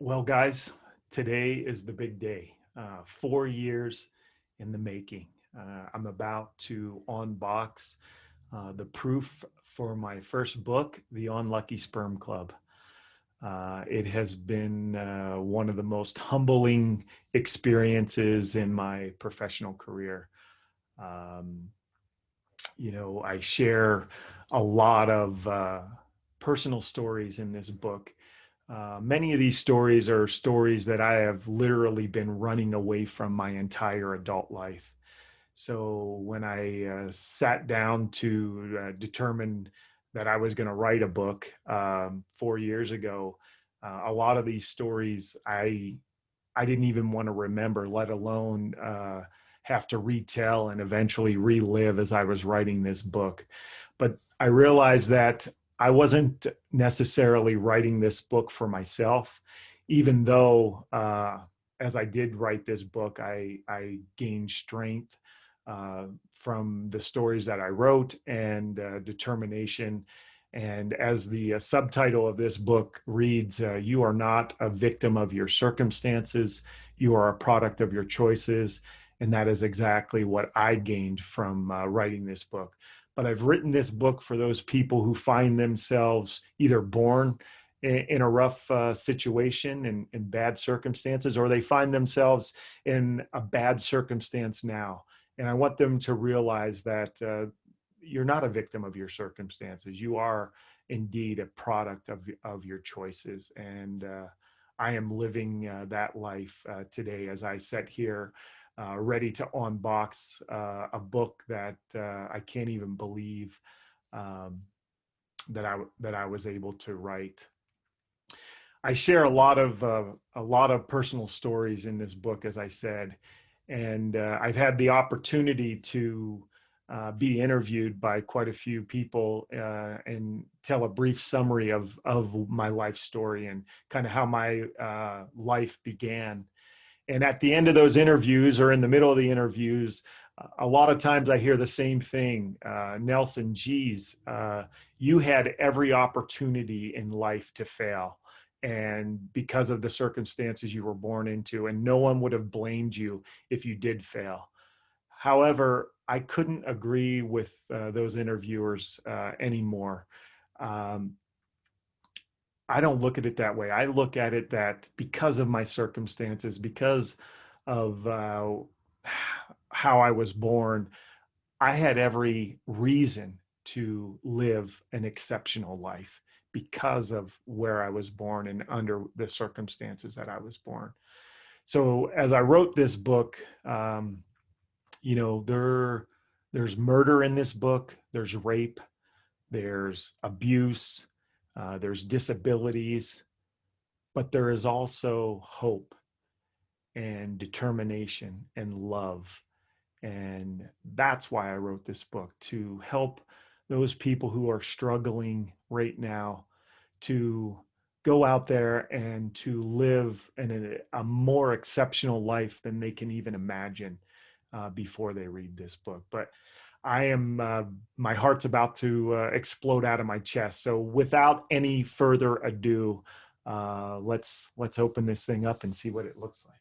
Well, guys, today is the big day. 4 years in the making. I'm about to unbox the proof for my first book, The Unlucky Sperm Club. It has been one of the most humbling experiences in my professional career. Um, I share a lot of personal stories in this book. Many of these stories are stories that I have literally been running away from my entire adult life. So when I sat down to determine that I was going to write a book 4 years ago, a lot of these stories I didn't even want to remember, let alone have to retell and eventually relive as I was writing this book. But I realized that I wasn't necessarily writing this book for myself, even though as I did write this book, I gained strength from the stories that I wrote and determination. And as the subtitle of this book reads, you are not a victim of your circumstances, you are a product of your choices. And that is exactly what I gained from writing this book. But I've written this book for those people who find themselves either born in a rough situation and in bad circumstances, or they find themselves in a bad circumstance now. And I want them to realize that you're not a victim of your circumstances. You are indeed a product of your choices. And I am living that life today as I sit here ready to unbox a book that I can't even believe um, that I was able to write. I share a lot of personal stories in this book, as I said, and I've had the opportunity to be interviewed by quite a few people and tell a brief summary of my life story and kind of how my life began. And at the end of those interviews or in the middle of the interviews, a lot of times I hear the same thing. Nelson, geez, you had every opportunity in life to fail. And because of the circumstances you were born into, and no one would have blamed you if you did fail. However, I couldn't agree with those interviewers anymore. Um, I don't look at it that way. I look at it that because of my circumstances, because of how I was born, I had every reason to live an exceptional life because of where I was born and under the circumstances that I was born. So as I wrote this book, you know, there's murder in this book, there's rape, there's abuse, there's disabilities, but there is also hope and determination and love. And that's why I wrote this book, to help those people who are struggling right now to go out there and to live a more exceptional life than they can even imagine before they read this book. But I am, my heart's about to explode out of my chest. So without any further ado, let's open this thing up and see what it looks like.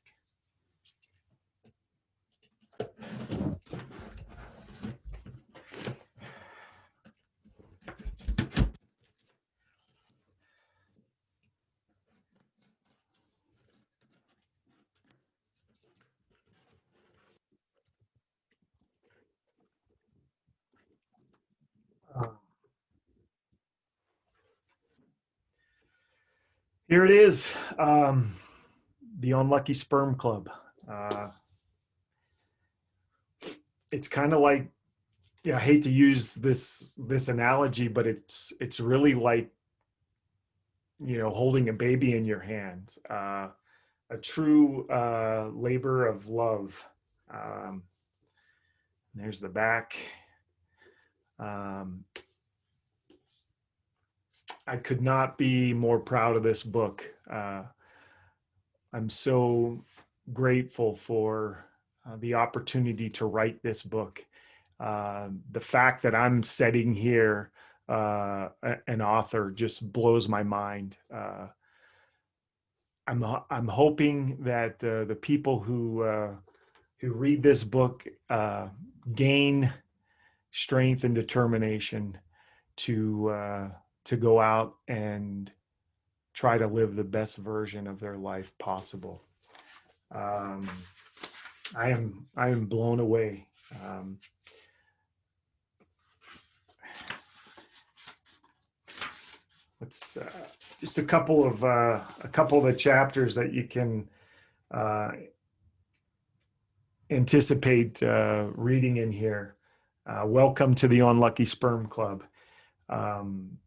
Uh, Here it is, the Unlucky Sperm Club. Uh, it's kind of like, yeah, I hate to use this analogy, but it's really like, holding a baby in your hands, a true labor of love. Um, there's the back. Um, I could not be more proud of this book. I'm so grateful for the opportunity to write this book. The fact that I'm sitting here, an author, just blows my mind. I'm hoping that the people who read this book gain strength and determination to to go out and try to live the best version of their life possible. Um, I am blown away. Um, let's just a couple of the chapters that you can uh, anticipate reading in here. Welcome to the Unlucky Sperm Club. Um,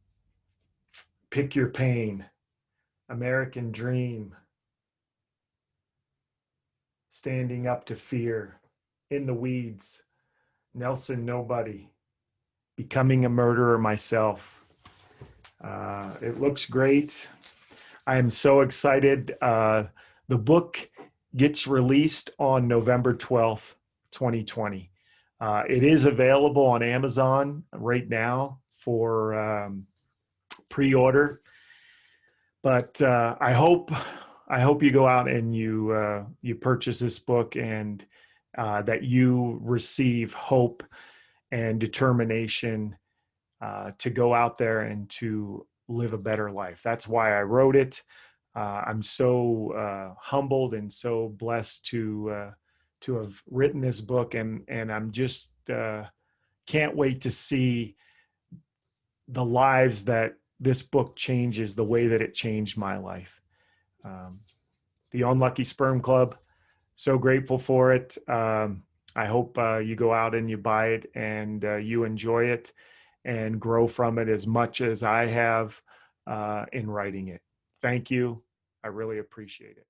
Pick your pain. American Dream. Standing up to fear. In the weeds. Nelson Nobody. Becoming a murderer myself. It looks great. I am so excited. The book gets released on November 12th, 2020. It is available on Amazon right now for pre-order, but I hope you go out and you purchase this book, and that you receive hope and determination to go out there and to live a better life. That's why I wrote it. I'm so humbled and so blessed to have written this book, and I'm just can't wait to see the lives that this book changes, the way that it changed my life. Um, the Unlucky Sperm Club, so grateful for it. I hope you go out and you buy it and you enjoy it and grow from it as much as I have in writing it. Thank you. I really appreciate it.